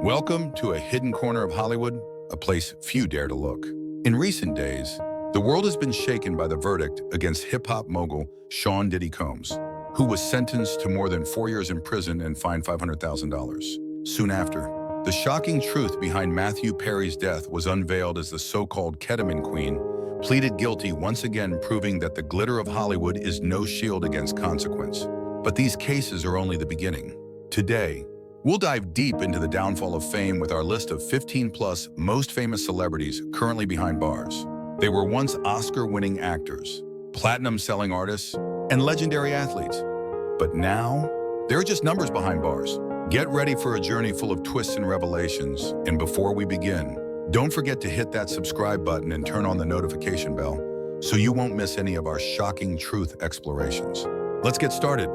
Welcome to a hidden corner of Hollywood, a place few dare to look. In recent days, the world has been shaken by the verdict against hip-hop mogul Sean Diddy Combs, who was sentenced to more than 4 years in prison and fined $500,000. Soon after, the shocking truth behind Matthew Perry's death was unveiled as the so-called ketamine queen pleaded guilty, once again proving that the glitter of Hollywood is no shield against consequence. But these cases are only the beginning. Today, we'll dive deep into the downfall of fame with our list of 15-plus most famous celebrities currently behind bars. They were once Oscar-winning actors, platinum-selling artists, and legendary athletes. But now, they're just numbers behind bars. Get ready for a journey full of twists and revelations. And before we begin, don't forget to hit that subscribe button and turn on the notification bell so you won't miss any of our shocking truth explorations. Let's get started.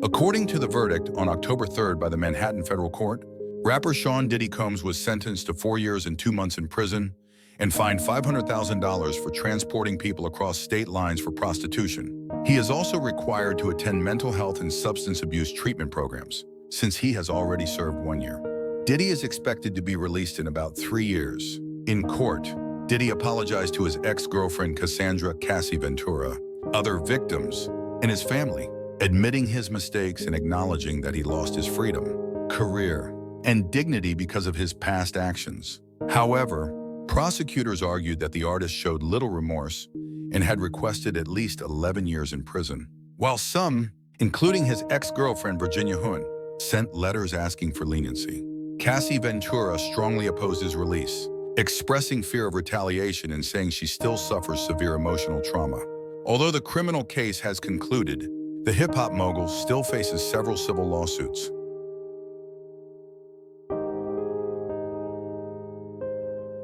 According to the verdict on October 3rd by the Manhattan Federal Court, rapper Sean Diddy Combs was sentenced to 4 years and 2 months in prison and fined $500,000 for transporting people across state lines for prostitution. He is also required to attend mental health and substance abuse treatment programs, since he has already served 1 year. Diddy is expected to be released in about 3 years. In court, Diddy apologized to his ex-girlfriend Cassandra "Cassie" Ventura, other victims, and his family, admitting his mistakes and acknowledging that he lost his freedom, career, and dignity because of his past actions. However, prosecutors argued that the artist showed little remorse and had requested at least 11 years in prison, while some, including his ex-girlfriend Virginia Hun, sent letters asking for leniency. Cassie Ventura strongly opposed his release, expressing fear of retaliation and saying she still suffers severe emotional trauma. Although the criminal case has concluded, the hip-hop mogul still faces several civil lawsuits.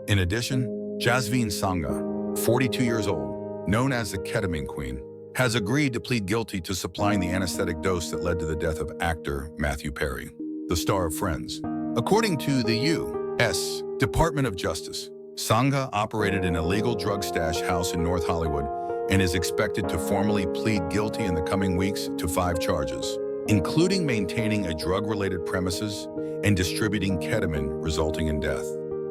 In addition, Jasmine Sangha, 42 years old, known as the ketamine queen, has agreed to plead guilty to supplying the anesthetic dose that led to the death of actor Matthew Perry, the star of Friends. According to the U.S. Department of Justice, Sangha operated an illegal drug stash house in North Hollywood and is expected to formally plead guilty in the coming weeks to 5 charges, including maintaining a drug-related premises and distributing ketamine, resulting in death.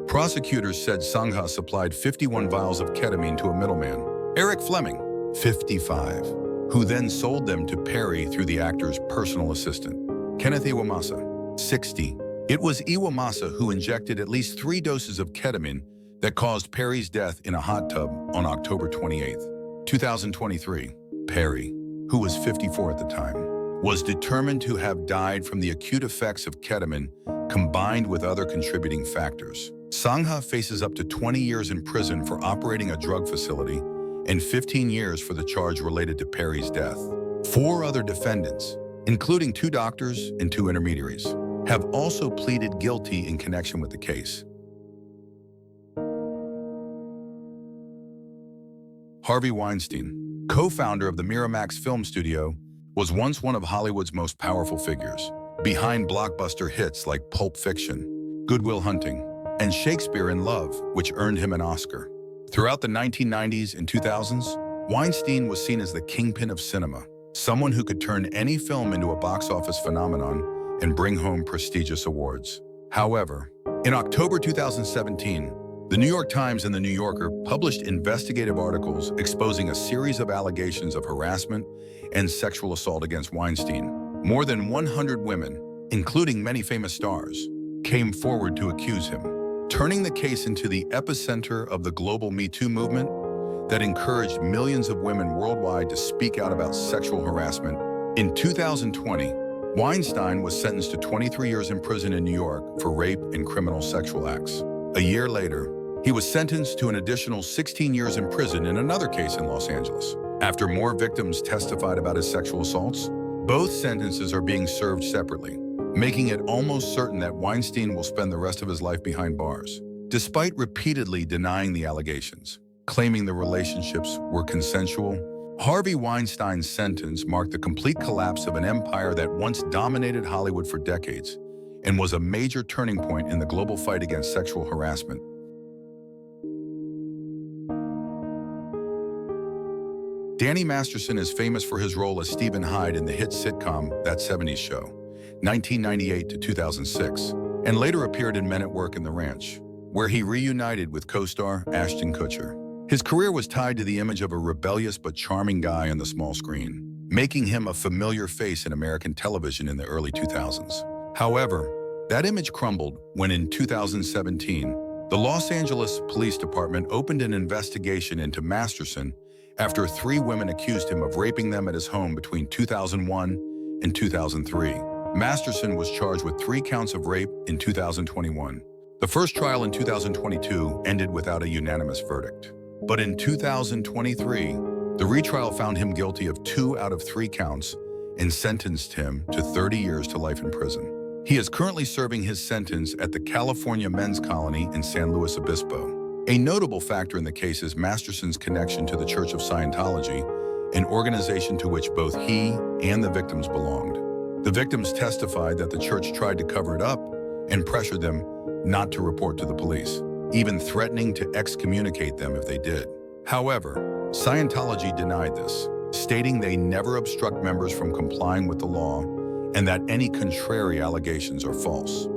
Prosecutors said Sangha supplied 51 vials of ketamine to a middleman, Eric Fleming, 55, who then sold them to Perry through the actor's personal assistant, Kenneth Iwamasa, 60. It was Iwamasa who injected at least 3 doses of ketamine that caused Perry's death in a hot tub on October 28, 2023. Perry, who was 54 at the time, was determined to have died from the acute effects of ketamine combined with other contributing factors. Sangha faces up to 20 years in prison for operating a drug facility and 15 years for the charge related to Perry's death. 4 other defendants, including 2 doctors and 2 intermediaries, have also pleaded guilty in connection with the case. Harvey Weinstein, co-founder of the Miramax film studio, was once one of Hollywood's most powerful figures, behind blockbuster hits like Pulp Fiction, Good Will Hunting, and Shakespeare in Love, which earned him an Oscar. Throughout the 1990s and 2000s, Weinstein was seen as the kingpin of cinema, someone who could turn any film into a box office phenomenon and bring home prestigious awards. However, in October 2017, the New York Times and The New Yorker published investigative articles exposing a series of allegations of harassment and sexual assault against Weinstein. More than 100 women, including many famous stars, came forward to accuse him, turning the case into the epicenter of the global Me Too movement that encouraged millions of women worldwide to speak out about sexual harassment. In 2020, Weinstein was sentenced to 23 years in prison in New York for rape and criminal sexual acts. A year later, he was sentenced to an additional 16 years in prison in another case in Los Angeles. After more victims testified about his sexual assaults, both sentences are being served separately, making it almost certain that Weinstein will spend the rest of his life behind bars, despite repeatedly denying the allegations, claiming the relationships were consensual. Harvey Weinstein's sentence marked the complete collapse of an empire that once dominated Hollywood for decades and was a major turning point in the global fight against sexual harassment. Danny Masterson is famous for his role as Stephen Hyde in the hit sitcom That 70s Show, 1998 to 2006, and later appeared in Men at Work and The Ranch, where he reunited with co-star Ashton Kutcher. His career was tied to the image of a rebellious but charming guy on the small screen, making him a familiar face in American television in the early 2000s. However, that image crumbled when in 2017, the Los Angeles Police Department opened an investigation into Masterson after 3 women accused him of raping them at his home between 2001 and 2003. Masterson was charged with 3 counts of rape in 2021. The first trial in 2022 ended without a unanimous verdict. But in 2023, the retrial found him guilty of 2 out of 3 counts and sentenced him to 30 years to life in prison. He is currently serving his sentence at the California Men's Colony in San Luis Obispo. A notable factor in the case is Masterson's connection to the Church of Scientology, an organization to which both he and the victims belonged. The victims testified that the church tried to cover it up and pressured them not to report to the police, even threatening to excommunicate them if they did. However, Scientology denied this, stating they never obstruct members from complying with the law and that any contrary allegations are false.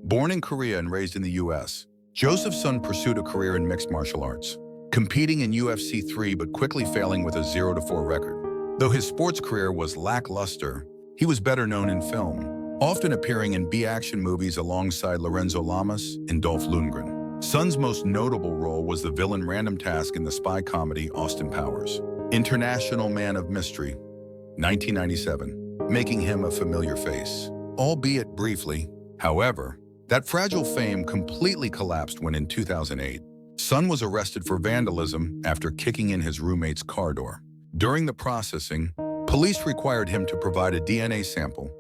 Born in Korea and raised in the U.S., Joseph Sun pursued a career in mixed martial arts, competing in UFC 3 but quickly failing with a 0-4 record. Though his sports career was lackluster, he was better known in film, often appearing in B-action movies alongside Lorenzo Lamas and Dolph Lundgren. Sun's most notable role was the villain Random Task in the spy comedy Austin Powers, International Man of Mystery, 1997, making him a familiar face, albeit briefly. However, that fragile fame completely collapsed when in 2008, Sun was arrested for vandalism after kicking in his roommate's car door. During the processing, police required him to provide a DNA sample,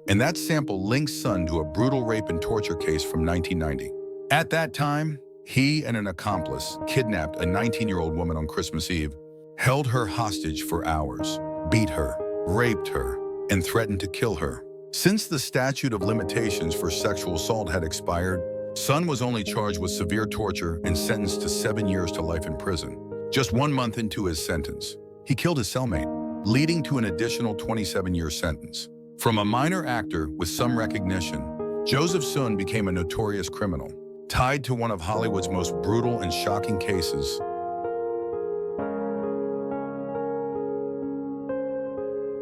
and that sample linked Sun to a brutal rape and torture case from 1990. At that time, he and an accomplice kidnapped a 19-year-old woman on Christmas Eve, held her hostage for hours, beat her, raped her, and threatened to kill her. Since the statute of limitations for sexual assault had expired, Sun was only charged with severe torture and sentenced to 7 years to life in prison. Just 1 month into his sentence, he killed his cellmate, leading to an additional 27-year sentence. From a minor actor with some recognition, Joseph Sun became a notorious criminal, tied to one of Hollywood's most brutal and shocking cases.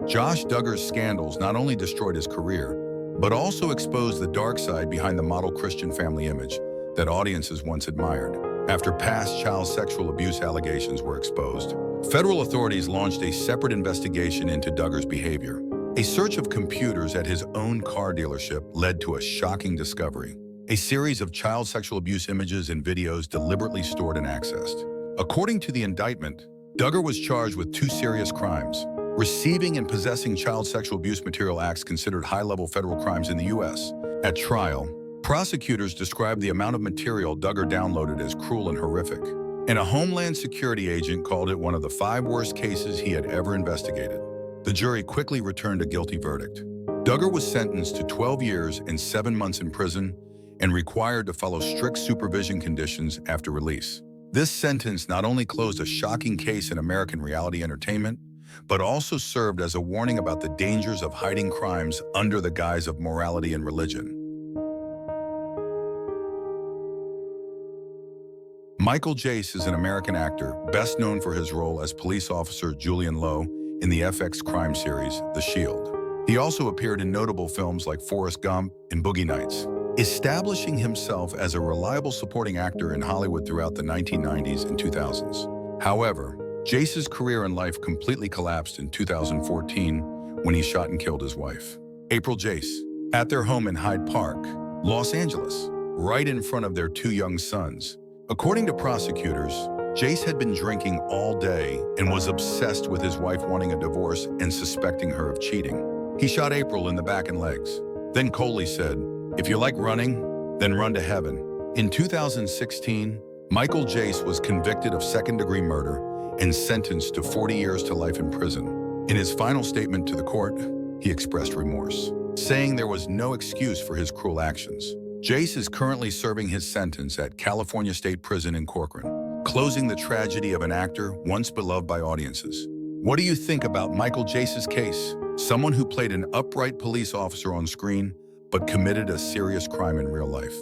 Josh Duggar's scandals not only destroyed his career, but also exposed the dark side behind the model Christian family image that audiences once admired. After past child sexual abuse allegations were exposed, federal authorities launched a separate investigation into Duggar's behavior. A search of computers at his own car dealership led to a shocking discovery: a series of child sexual abuse images and videos deliberately stored and accessed. According to the indictment, Duggar was charged with 2 serious crimes: receiving and possessing child sexual abuse material, acts considered high-level federal crimes in the U.S. At trial, prosecutors described the amount of material Duggar downloaded as cruel and horrific, and a Homeland Security agent called it one of the 5 worst cases he had ever investigated. The jury quickly returned a guilty verdict. Duggar was sentenced to 12 years and 7 months in prison and required to follow strict supervision conditions after release. This sentence not only closed a shocking case in American reality entertainment, but also served as a warning about the dangers of hiding crimes under the guise of morality and religion. Michael Jace is an American actor, best known for his role as police officer Julian Lowe in the FX crime series, The Shield. He also appeared in notable films like Forrest Gump and Boogie Nights, establishing himself as a reliable supporting actor in Hollywood throughout the 1990s and 2000s. However, Jace's career and life completely collapsed in 2014 when he shot and killed his wife, April Jace, at their home in Hyde Park, Los Angeles, right in front of their 2 young sons. According to prosecutors, Jace had been drinking all day and was obsessed with his wife wanting a divorce and suspecting her of cheating. He shot April in the back and legs. Then Coley said, "If you like running, then run to heaven." In 2016, Michael Jace was convicted of second-degree murder and sentenced to 40 years to life in prison. In his final statement to the court, he expressed remorse, saying there was no excuse for his cruel actions. Jace is currently serving his sentence at California State Prison in Corcoran, closing the tragedy of an actor once beloved by audiences. What do you think about Michael Jace's case? Someone who played an upright police officer on screen, but committed a serious crime in real life.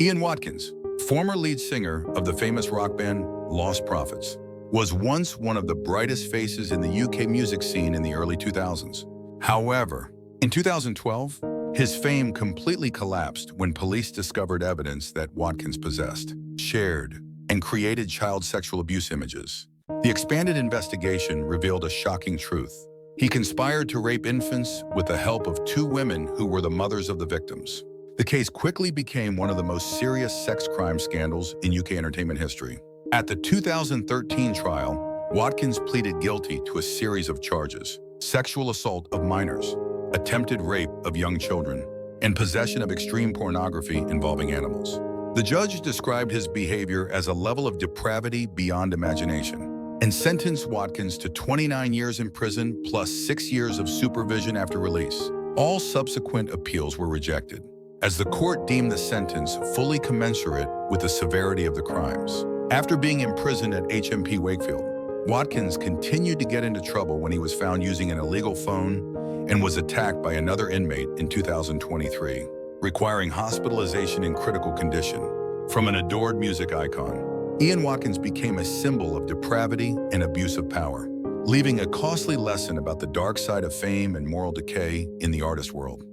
Ian Watkins, former lead singer of the famous rock band Lost Prophets, was once one of the brightest faces in the UK music scene in the early 2000s. However, in 2012, his fame completely collapsed when police discovered evidence that Watkins possessed, shared, and created child sexual abuse images. The expanded investigation revealed a shocking truth. He conspired to rape infants with the help of two women who were the mothers of the victims. The case quickly became one of the most serious sex crime scandals in UK entertainment history. At the 2013 trial, Watkins pleaded guilty to a series of charges: sexual assault of minors, attempted rape of young children, and possession of extreme pornography involving animals. The judge described his behavior as a level of depravity beyond imagination and sentenced Watkins to 29 years in prison plus 6 years of supervision after release. All subsequent appeals were rejected, as the court deemed the sentence fully commensurate with the severity of the crimes. After being imprisoned at HMP Wakefield, Watkins continued to get into trouble when he was found using an illegal phone and was attacked by another inmate in 2023, requiring hospitalization in critical condition. From an adored music icon, Ian Watkins became a symbol of depravity and abuse of power, leaving a costly lesson about the dark side of fame and moral decay in the artist world.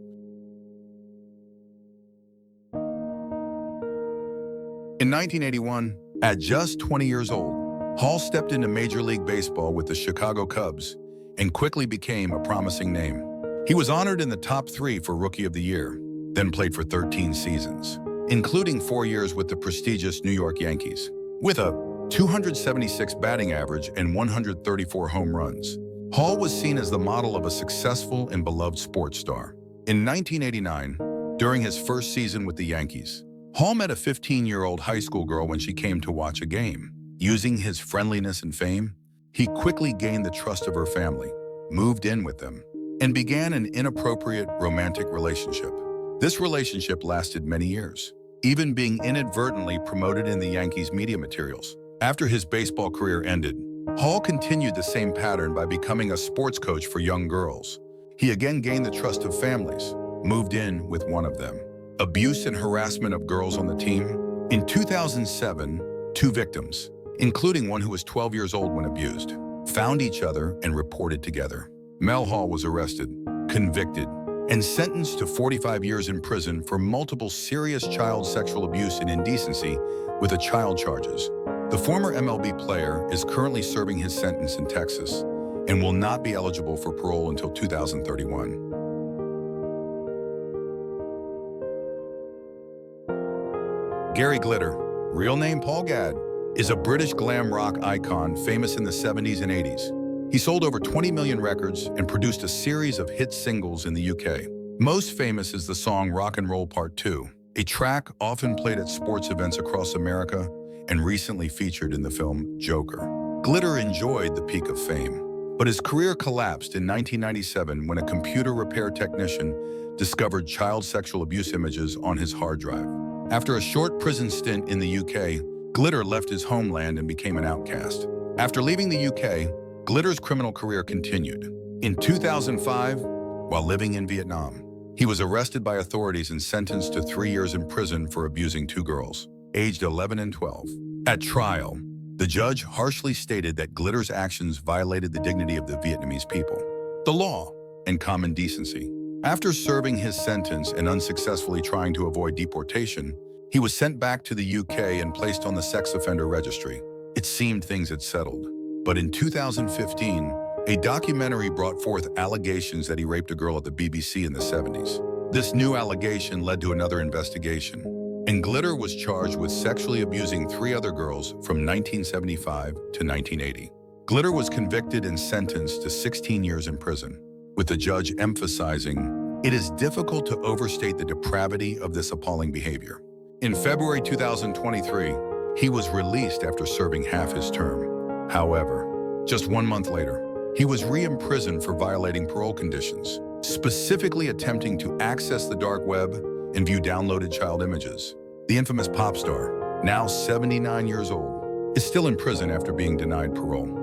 In 1981, at just 20 years old, Hall stepped into Major League Baseball with the Chicago Cubs and quickly became a promising name. He was honored in the top 3 for Rookie of the Year, then played for 13 seasons, including 4 years with the prestigious New York Yankees. With a 276 batting average and 134 home runs, Hall was seen as the model of a successful and beloved sports star. In 1989, during his first season with the Yankees, Hall met a 15-year-old high school girl when she came to watch a game. Using his friendliness and fame, he quickly gained the trust of her family, moved in with them, and began an inappropriate romantic relationship. This relationship lasted many years, even being inadvertently promoted in the Yankees' media materials. After his baseball career ended, Hall continued the same pattern by becoming a sports coach for young girls. He again gained the trust of families, moved in with one of them. Abuse and harassment of girls on the team. In 2007, 2 victims, including one who was 12 years old when abused, found each other and reported together. Mel Hall was arrested, convicted, and sentenced to 45 years in prison for multiple serious child sexual abuse and indecency with the child charges. The former MLB player is currently serving his sentence in Texas and will not be eligible for parole until 2031. Gary Glitter, real name Paul Gadd, is a British glam rock icon famous in the 70s and 80s. He sold over 20 million records and produced a series of hit singles in the UK. Most famous is the song Rock and Roll Part 2, a track often played at sports events across America and recently featured in the film Joker. Glitter enjoyed the peak of fame, but his career collapsed in 1997 when a computer repair technician discovered child sexual abuse images on his hard drive. After a short prison stint in the UK, Glitter left his homeland and became an outcast. After leaving the UK, Glitter's criminal career continued. In 2005, while living in Vietnam, he was arrested by authorities and sentenced to 3 years in prison for abusing 2 girls, aged 11 and 12. At trial, the judge harshly stated that Glitter's actions violated the dignity of the Vietnamese people, the law, and common decency. After serving his sentence and unsuccessfully trying to avoid deportation, he was sent back to the UK and placed on the sex offender registry. It seemed things had settled. But in 2015, a documentary brought forth allegations that he raped a girl at the BBC in the 70s. This new allegation led to another investigation, and Glitter was charged with sexually abusing 3 other girls from 1975 to 1980. Glitter was convicted and sentenced to 16 years in prison, with the judge emphasizing, "It is difficult to overstate the depravity of this appalling behavior." In February 2023, he was released after serving half his term. However, just 1 month later, He was re-imprisoned for violating parole conditions, specifically attempting to access the dark web and view downloaded child images. The infamous pop star, now 79 years old, is still in prison after being denied parole.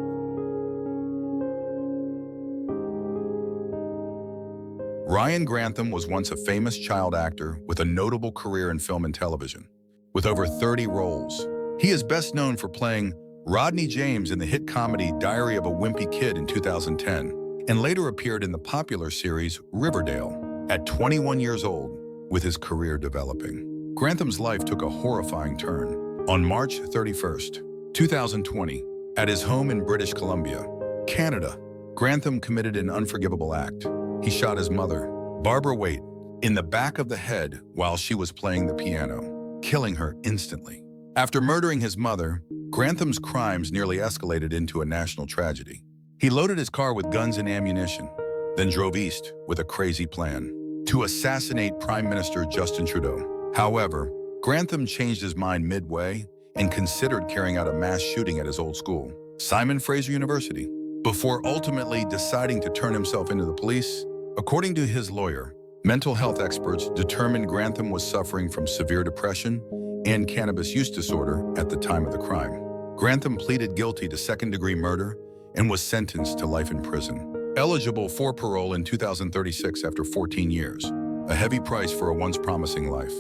Ryan Grantham was once a famous child actor with a notable career in film and television. With over 30 roles, he is best known for playing Rodney James in the hit comedy Diary of a Wimpy Kid in 2010, and later appeared in the popular series Riverdale. At 21 years old, with his career developing, Grantham's life took a horrifying turn. On March 31st, 2020, at his home in British Columbia, Canada, Grantham committed an unforgivable act. He shot his mother, Barbara Waite, in the back of the head while she was playing the piano, killing her instantly. After murdering his mother, Grantham's crimes nearly escalated into a national tragedy. He loaded his car with guns and ammunition, then drove east with a crazy plan to assassinate Prime Minister Justin Trudeau. However, Grantham changed his mind midway and considered carrying out a mass shooting at his old school, Simon Fraser University, before ultimately deciding to turn himself into the police. According to his lawyer, mental health experts determined Grantham was suffering from severe depression and cannabis use disorder at the time of the crime. Grantham pleaded guilty to second-degree murder and was sentenced to life in prison, eligible for parole in 2036 after 14 years, a heavy price for a once promising life.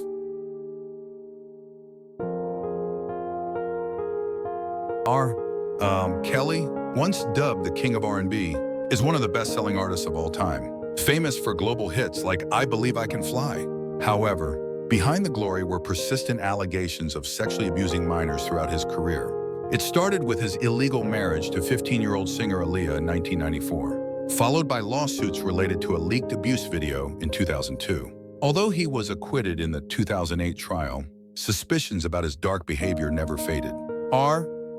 Kelly, once dubbed the king of R&B, is one of the best-selling artists of all time, famous for global hits like I Believe I Can Fly. However, behind the glory were persistent allegations of sexually abusing minors throughout his career. It started with his illegal marriage to 15-year-old singer Aaliyah in 1994, followed by lawsuits related to a leaked abuse video in 2002. Although he was acquitted in the 2008 trial, suspicions about his dark behavior never faded.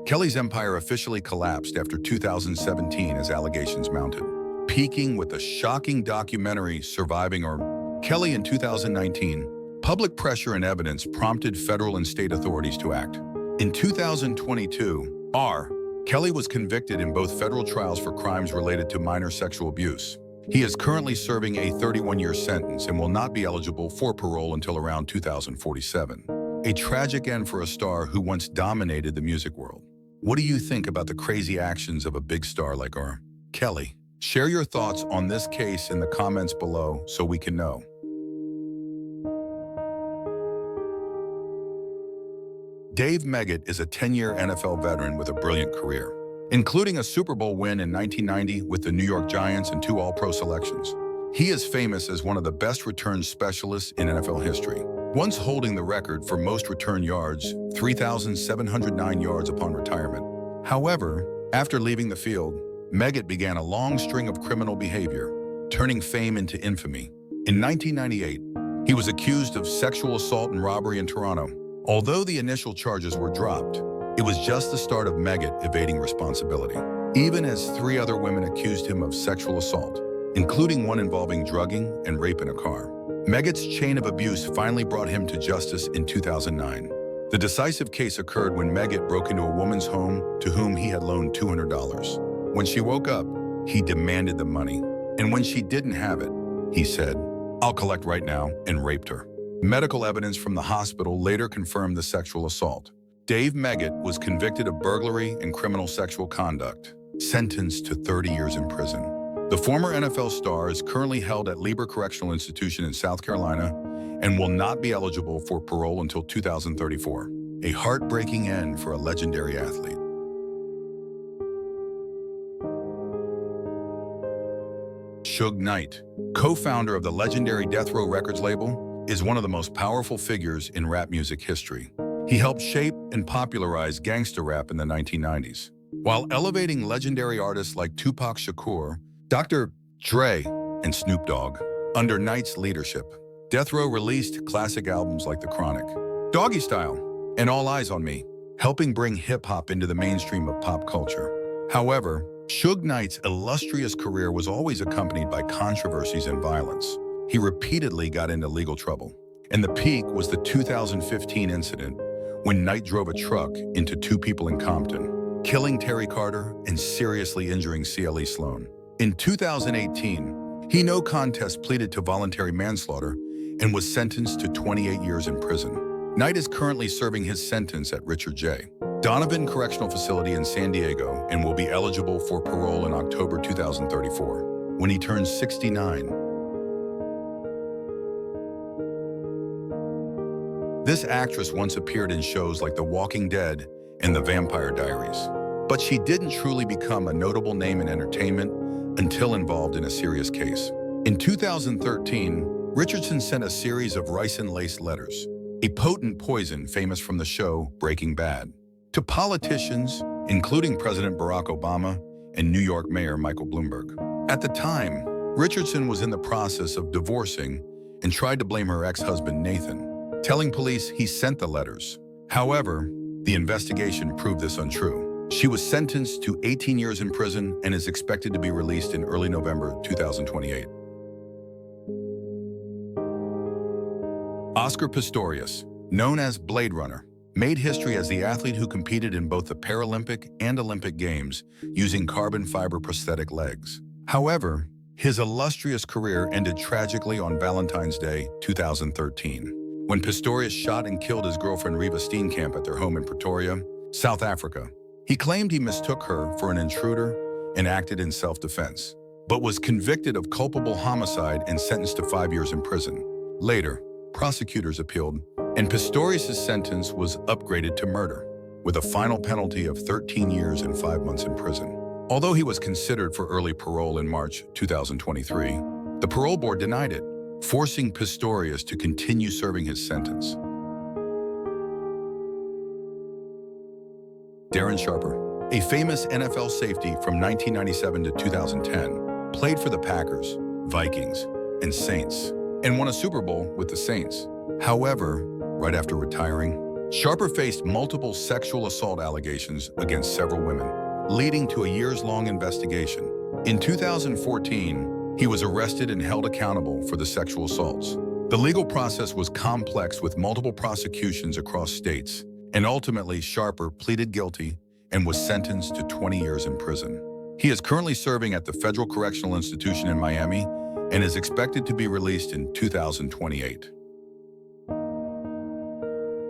Kelly's empire officially collapsed after 2017 as allegations mounted, peaking with the shocking documentary Surviving R. Kelly in 2019. Public pressure and evidence prompted federal and state authorities to act. In 2022, Kelly was convicted in both federal trials for crimes related to minor sexual abuse. He is currently serving a 31-year sentence and will not be eligible for parole until around 2047. A tragic end for a star who once dominated the music world. What do you think about the crazy actions of a big star like R. Kelly? Share your thoughts on this case in the comments below so we can know. Dave Meggett is a 10-year NFL veteran with a brilliant career, including a Super Bowl win in 1990 with the New York Giants and 2 All-Pro selections. He is famous as one of the best return specialists in NFL history, once holding the record for most return yards, 3,709 yards upon retirement. However, after leaving the field, Meggett began a long string of criminal behavior, turning fame into infamy. In 1998, he was accused of sexual assault and robbery in Toronto. Although the initial charges were dropped, it was just the start of Meggett evading responsibility, even as 3 other women accused him of sexual assault, including one involving drugging and rape in a car. Meggett's chain of abuse finally brought him to justice in 2009. The decisive case occurred when Meggett broke into a woman's home to whom he had loaned $200. When she woke up, he demanded the money. And when she didn't have it, he said, "I'll collect right now," and raped her. Medical evidence from the hospital later confirmed the sexual assault. Dave Meggett was convicted of burglary and criminal sexual conduct, sentenced to 30 years in prison. The former NFL star is currently held at Lieber Correctional Institution in South Carolina and will not be eligible for parole until 2034. A heartbreaking end for a legendary athlete. Suge Knight, co-founder of the legendary Death Row Records label, is one of the most powerful figures in rap music history. He helped shape and popularize gangsta rap in the 1990s, while elevating legendary artists like Tupac Shakur, Dr. Dre, and Snoop Dogg. Under Knight's leadership, Death Row released classic albums like The Chronic, Doggy Style, and All Eyes on Me, helping bring hip-hop into the mainstream of pop culture. However, Suge Knight's illustrious career was always accompanied by controversies and violence. He repeatedly got into legal trouble, and the peak was the 2015 incident when Knight drove a truck into 2 people in Compton, killing Terry Carter and seriously injuring CLE Sloan. In 2018, he no contest pleaded to voluntary manslaughter and was sentenced to 28 years in prison. Knight is currently serving his sentence at Richard J. Donovan Correctional Facility in San Diego and will be eligible for parole in October 2034, when he turns 69. This actress once appeared in shows like The Walking Dead and The Vampire Diaries, but she didn't truly become a notable name in entertainment until involved in a serious case. In 2013, Richardson sent a series of ricin-laced letters, a potent poison famous from the show Breaking Bad, to politicians, including President Barack Obama and New York Mayor Michael Bloomberg. At the time, Richardson was in the process of divorcing and tried to blame her ex-husband Nathan, telling police he sent the letters. However, the investigation proved this untrue. She was sentenced to 18 years in prison and is expected to be released in early November 2028. Oscar Pistorius, known as Blade Runner, made history as the athlete who competed in both the Paralympic and Olympic Games using carbon fiber prosthetic legs. However, his illustrious career ended tragically on Valentine's Day 2013, when Pistorius shot and killed his girlfriend Reva Steenkamp at their home in Pretoria, South Africa. He claimed he mistook her for an intruder and acted in self-defense, but was convicted of culpable homicide and sentenced to 5 years in prison. Later, prosecutors appealed, and Pistorius' sentence was upgraded to murder, with a final penalty of 13 years and 5 months in prison. Although he was considered for early parole in March 2023, the parole board denied it, forcing Pistorius to continue serving his sentence. Darren Sharper, a famous NFL safety from 1997 to 2010, played for the Packers, Vikings, and Saints, and won a Super Bowl with the Saints. However, right after retiring, Sharper faced multiple sexual assault allegations against several women, leading to a years-long investigation. In 2014, he was arrested and held accountable for the sexual assaults. The legal process was complex with multiple prosecutions across states, and ultimately Sharper pleaded guilty and was sentenced to 20 years in prison. He is currently serving at the Federal Correctional Institution in Miami and is expected to be released in 2028.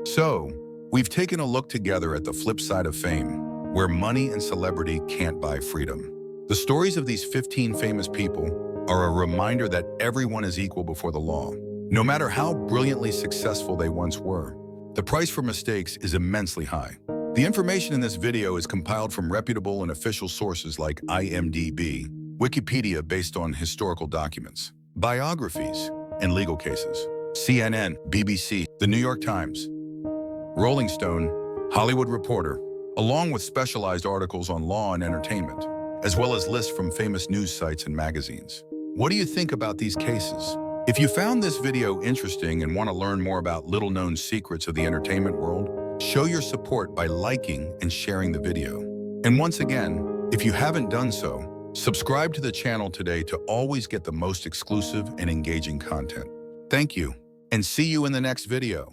So, we've taken a look together at the flip side of fame, where money and celebrity can't buy freedom. The stories of these 15 famous people are a reminder that everyone is equal before the law, no matter how brilliantly successful they once were. The price for mistakes is immensely high. The information in this video is compiled from reputable and official sources like IMDb, Wikipedia based on historical documents, biographies, and legal cases, CNN, BBC, The New York Times, Rolling Stone, Hollywood Reporter, along with specialized articles on law and entertainment, as well as lists from famous news sites and magazines. What do you think about these cases? If you found this video interesting and want to learn more about little-known secrets of the entertainment world, show your support by liking and sharing the video. And once again, if you haven't done so, subscribe to the channel today to always get the most exclusive and engaging content. Thank you, and see you in the next video.